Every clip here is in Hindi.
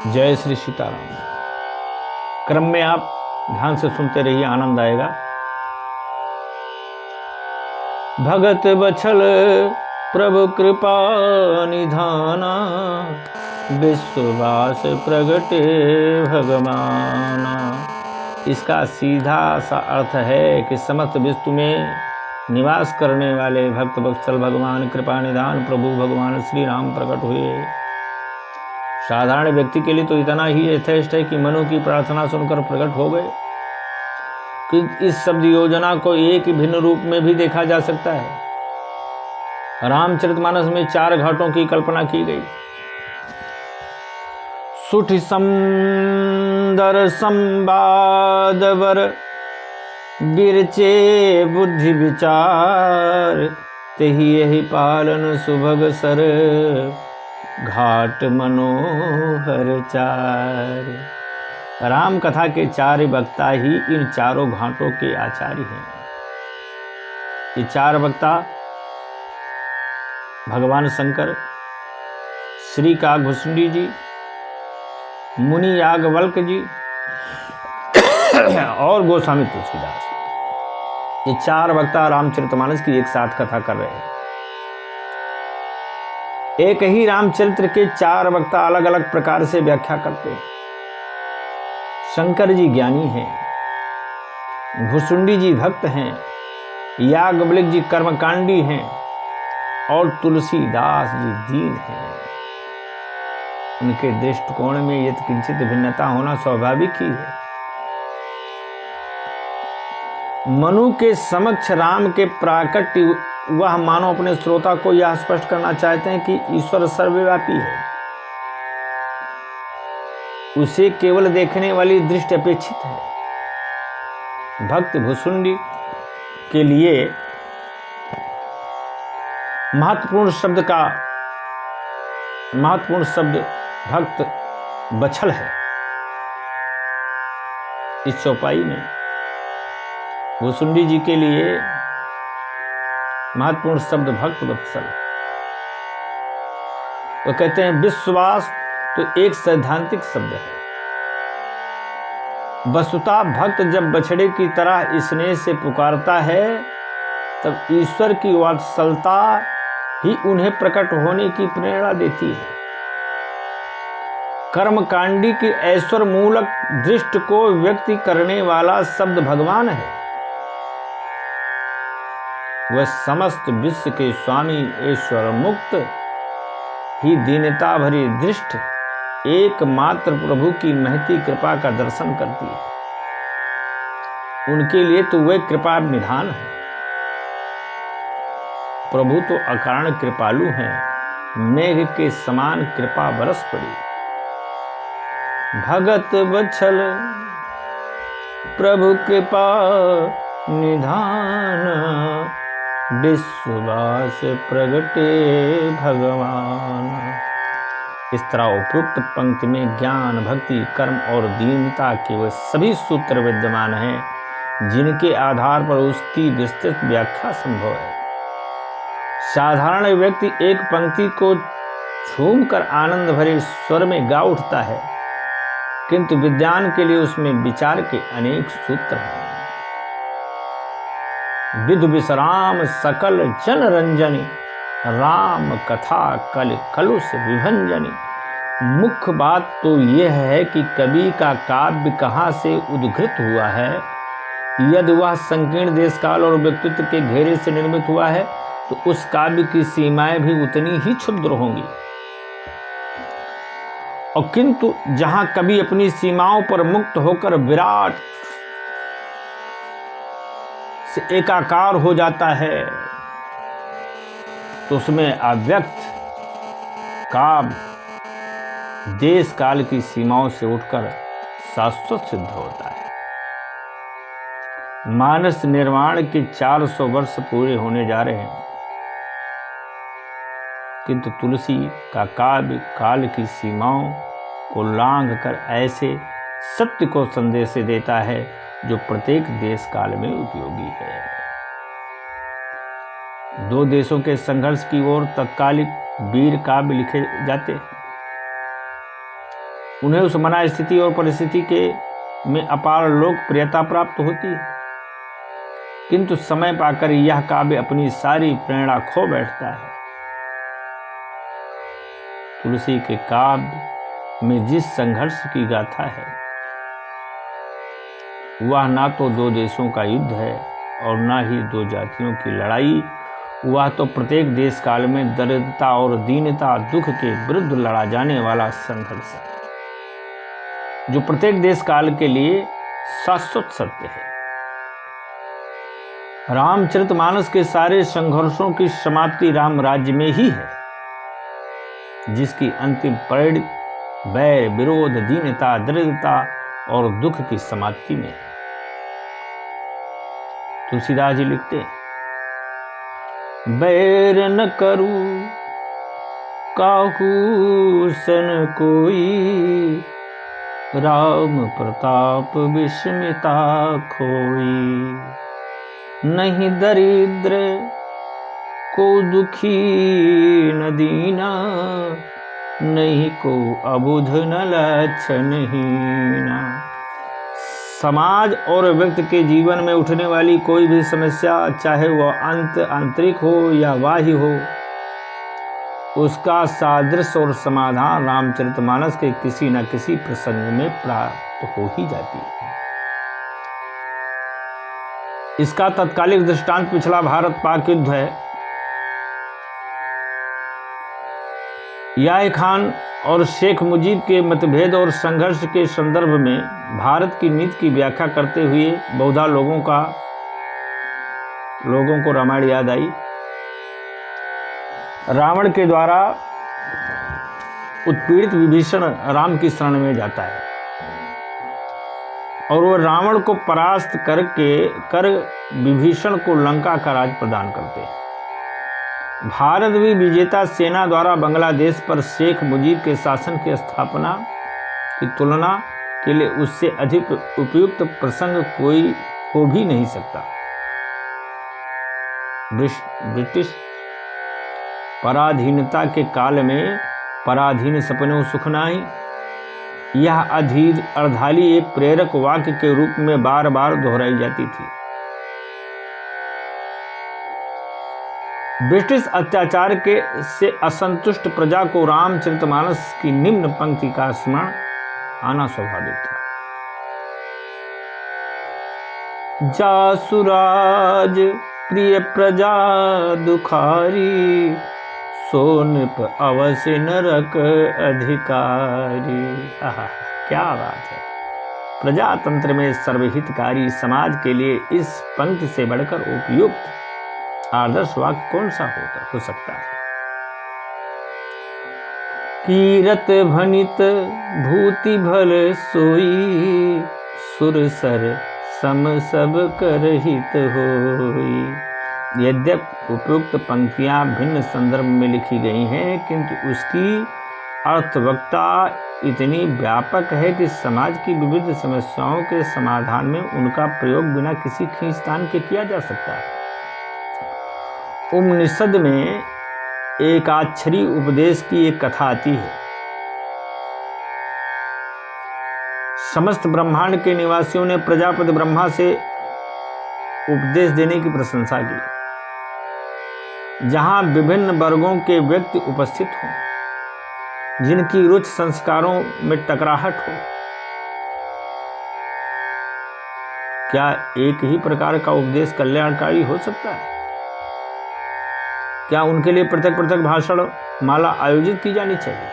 जय श्री सीताराम। क्रम में आप ध्यान से सुनते रहिए, आनंद आएगा। भगत बछल प्रभु कृपा निधाना, विश्वास प्रगटे भगवाना। इसका सीधा सा अर्थ है कि समस्त विश्व में निवास करने वाले भक्त वत्सल भगवान कृपा निधान प्रभु भगवान श्री राम प्रकट हुए। साधारण व्यक्ति के लिए तो इतना ही यथेष्ट है कि मनु की प्रार्थना सुनकर प्रकट हो गए, कि इस शब्द योजना को एक भिन्न रूप में भी देखा जा सकता है। रामचरितमानस में 4 घाटों की कल्पना की गई। सुठि समदर संवाद वर, बिरचे बुद्धि विचार, तेहि यही पालन सुभग सर, घाट मनोहर चार। राम कथा के 4 वक्ता ही इन चारों घाटों के आचार्य हैं। ये 4 वक्ता भगवान शंकर, श्री काकभुसुंडी जी, मुनि याज्ञवल्क्य जी और गोस्वामी तुलसीदास। ये 4 वक्ता रामचरितमानस की एक साथ कथा कर रहे हैं। एक ही रामचरित्र के 4 वक्ता अलग अलग प्रकार से व्याख्या करते हैं। शंकर जी ज्ञानी हैं, भुसुंडी जी भक्त हैं, याज्ञवल्क्य जी कर्मकांडी हैं और तुलसीदास जी दीन हैं। उनके दृष्टिकोण में यत् किंचित भिन्नता होना स्वाभाविक ही है। मनु के समक्ष राम के प्राकट्य वह मानो अपने श्रोता को यह स्पष्ट करना चाहते हैं कि ईश्वर सर्वव्यापी है। उसे केवल देखने वाली दृष्टि अपेक्षित है। भक्त भुसुंडी के लिए महत्वपूर्ण शब्द भक्त बछल है। इस चौपाई में भुसुंडी जी के लिए महत्वपूर्ण शब्द भक्त वत्सल। वो कहते हैं विश्वास तो एक सैद्धांतिक शब्द है। वस्तुतः भक्त जब बछड़े की तरह स्नेह से पुकारता है, तब ईश्वर की वात्सलता ही उन्हें प्रकट होने की प्रेरणा देती है। कर्मकांडी की ऐश्वर्य मूलक दृष्टि को व्यक्त करने वाला शब्द भगवान है। वह समस्त विश्व के स्वामी ईश्वर मुक्त ही दीनता भरी दृष्टि एकमात्र प्रभु की महती कृपा का दर्शन करती है। उनके लिए तो वह कृपा निधान है। प्रभु तो अकारण कृपालु हैं, मेघ के समान कृपा बरस पड़ी। भगत बछल प्रभु कृपा निधान, विश्वास प्रगटे भगवान। इस तरह उपयुक्त पंक्ति में ज्ञान, भक्ति, कर्म और दीनता के वह सभी सूत्र विद्यमान हैं जिनके आधार पर उसकी विस्तृत व्याख्या संभव है। साधारण व्यक्ति एक पंक्ति को झूमकर आनंद भरे स्वर में गा उठता है, किंतु विद्वान के लिए उसमें विचार के अनेक सूत्र हैं। विधु विश्राम सकल जन रंजनी, राम कथा कल कलुष विभंजनी। मुख्य बात तो यह है कि कवि का काव्य कहाँ से उद्घृत हुआ है। यदि वह संकीर्ण देश काल और व्यक्तित्व के घेरे से निर्मित हुआ है, तो उस काव्य की सीमाएं भी उतनी ही क्षुद्र होंगी। और किंतु जहां कवि अपनी सीमाओं पर मुक्त होकर विराट से एकाकार हो जाता है, तो उसमें अव्यक्त काव्य देश काल की सीमाओं से उठकर शाश्वत सिद्ध होता है। मानस निर्माण के 400 वर्ष पूरे होने जा रहे हैं, किंतु तुलसी का काव्य काल की सीमाओं को लांघ कर ऐसे सत्य को संदेश देता है जो प्रत्येक देश काल में उपयोगी है। 2 देशों के संघर्ष की ओर तत्कालिक वीर काव्य लिखे जाते हैं। उन्हें उस मना स्थिति और परिस्थिति के में अपार लोकप्रियता प्राप्त होती है, किंतु समय पाकर यह काव्य अपनी सारी प्रेरणा खो बैठता है। तुलसी के काव्य में जिस संघर्ष की गाथा है वह ना तो दो देशों का युद्ध है और ना ही दो जातियों की लड़ाई, वह तो प्रत्येक देश काल में दरिद्रता और दीनता दुख के विरुद्ध लड़ा जाने वाला संघर्ष है, जो प्रत्येक देश काल के लिए शाश्वत सत्य है। रामचरितमानस के सारे संघर्षों की समाप्ति राम राज्य में ही है, जिसकी अंतिम परिणति बैर विरोध दीनता दरिद्रता और दुख की समाप्ति में है। तुलसीदास जी लिखते हैं, बैर न करूं काहू सन कोई, राम प्रताप विस्मिता खोई। नहीं दरिद्र को दुखी न दीना, नहीं को अबुध न लक्षणहीना। समाज और व्यक्ति के जीवन में उठने वाली कोई भी समस्या, चाहे वह आंतरिक हो या बाह्य हो, उसका सादृश्य और समाधान रामचरितमानस के किसी न किसी प्रसंग में प्राप्त हो ही जाती है। इसका तत्कालिक दृष्टांत पिछला भारत पाक युद्ध है। याह खान और शेख मुजीब के मतभेद और संघर्ष के संदर्भ में भारत की नीति की व्याख्या करते हुए बहुधा लोगों को रामायण याद आई। रावण के द्वारा उत्पीड़ित विभीषण राम की शरण में जाता है और वह रावण को परास्त कर विभीषण को लंका का राज प्रदान करते हैं। भारत भी विजेता सेना द्वारा बांग्लादेश पर शेख मुजीब के शासन की स्थापना की तुलना के लिए उससे अधिक उपयुक्त प्रसंग कोई हो भी नहीं सकता। ब्रिटिश पराधीनता के काल में पराधीन सपनों सुख नाही, यह अधीर अर्धाली एक प्रेरक वाक्य के रूप में बार बार दोहराई जाती थी। ब्रिटिश अत्याचार के से असंतुष्ट प्रजा को रामचरितमानस की निम्न पंक्ति का स्मरण आना स्वाभाविक था। जासुराज प्रिय प्रजा दुखारी, सोनिप अवश्य नरक अधिकारी। क्या बात है। प्रजातंत्र में सर्वहितकारी समाज के लिए इस पंक्ति से बढ़कर उपयुक्त आदर्श वाक्य कौन सा हो सकता है। कीरत भनित भूति भल सोई, सुरसर सम सब कर हित होई। यद्यपि उपयुक्त पंक्तियां भिन्न संदर्भ में लिखी गई हैं, किंतु उसकी अर्थवत्ता इतनी व्यापक है कि समाज की विविध समस्याओं के समाधान में उनका प्रयोग बिना किसी खींचतान के किया जा सकता है। उपनिषद में एकाक्षरी उपदेश की एक कथा आती है। समस्त ब्रह्मांड के निवासियों ने प्रजापति ब्रह्मा से उपदेश देने की प्रशंसा की, जहां विभिन्न वर्गों के व्यक्ति उपस्थित हों, जिनकी रुचि संस्कारों में टकराहट हो। क्या एक ही प्रकार का उपदेश कल्याणकारी हो सकता है? क्या उनके लिए पृथक पृथक भाषण माला आयोजित की जानी चाहिए?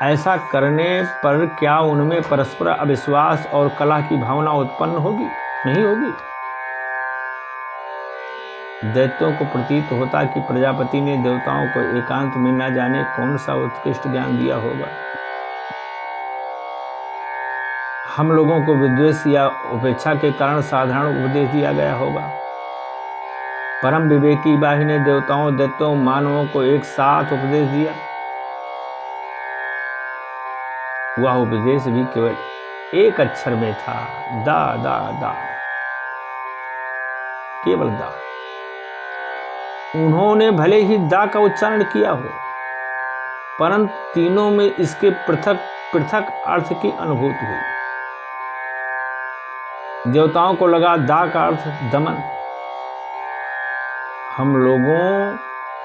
ऐसा करने पर क्या उनमें परस्पर अविश्वास और कलह की भावना उत्पन्न होगी? नहीं होगी। दैत्यों को प्रतीत होता कि प्रजापति ने देवताओं को एकांत में न जाने कौन सा उत्कृष्ट ज्ञान दिया होगा। हम लोगों को विद्वेष या उपेक्षा के कारण साधारण उपदेश दिया गया होगा। परम विवेकी बाही ने देवताओं दैत्यों मानवों को एक साथ उपदेश दिया। वह उपदेश भी केवल एक अक्षर में था, दा दा दा, केवल दा। उन्होंने भले ही दा का उच्चारण किया हो, परंतु तीनों में इसके पृथक पृथक अर्थ की अनुभूति हुई। देवताओं को लगा दा का अर्थ दमन। हम लोगों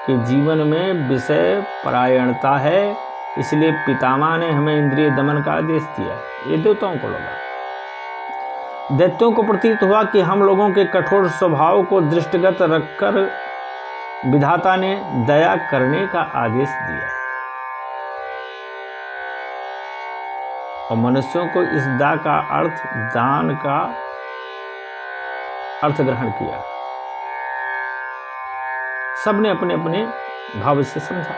के जीवन में विषय परायणता है, इसलिए पितामह ने हमें इंद्रिय दमन का आदेश दिया। ये देवताओं को लगा। दैत्यों को प्रतीत हुआ कि हम लोगों के कठोर स्वभाव को दृष्टिगत रखकर विधाता ने दया करने का आदेश दिया है और मनुष्यों को इस दा का अर्थ दान का अर्थ ग्रहण किया। सबने अपने अपने भाव से समझा,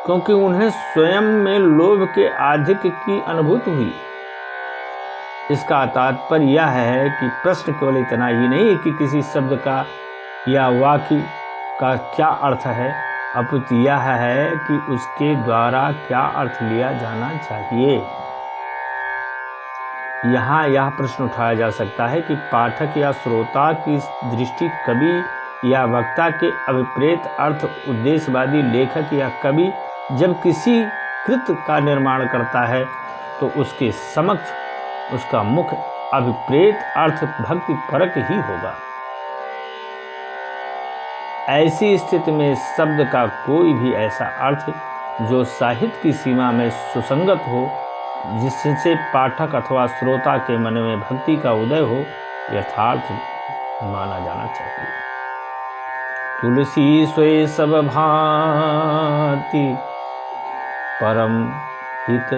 क्योंकि उन्हें स्वयं में लोभ के आधिक्य की अनुभूति हुई। इसका तात्पर्य यह है कि प्रश्न केवल इतना ही नहीं कि किसी शब्द का या वाक्य का क्या अर्थ है, अपितु यह है कि उसके द्वारा क्या अर्थ लिया जाना चाहिए। यहाँ यह प्रश्न उठाया जा सकता है कि पाठक या श्रोता की दृष्टि कवि या वक्ता के अभिप्रेत अर्थ उद्देश्यवादी लेखक या कवि जब किसी कृत का निर्माण करता है तो उसके समक्ष उसका मुख्य अभिप्रेत अर्थ भक्ति परक ही होगा। ऐसी स्थिति में शब्द का कोई भी ऐसा अर्थ जो साहित्य की सीमा में सुसंगत हो, जिससे पाठक अथवा श्रोता के मन में भक्ति का उदय हो, यथार्थ माना जाना चाहिए। तुलसी सोई सब भांति परम हित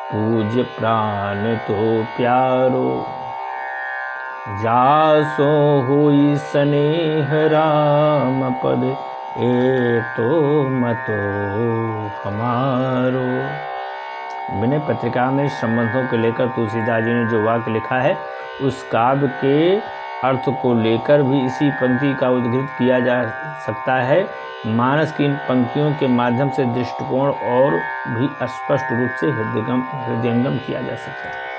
पूज्य प्राण तो प्यारो, जासो हुई स्नेह राम पद ए तो मतो हमारो। विनय पत्रिका में संबंधों को लेकर तुलसीदास जी ने जो वाक्य लिखा है, उस काव्य के अर्थ को लेकर भी इसी पंक्ति का उद्धृत किया जा सकता है। मानस की इन पंक्तियों के माध्यम से दृष्टिकोण और भी स्पष्ट रूप से हृदयंगम किया जा सकता है।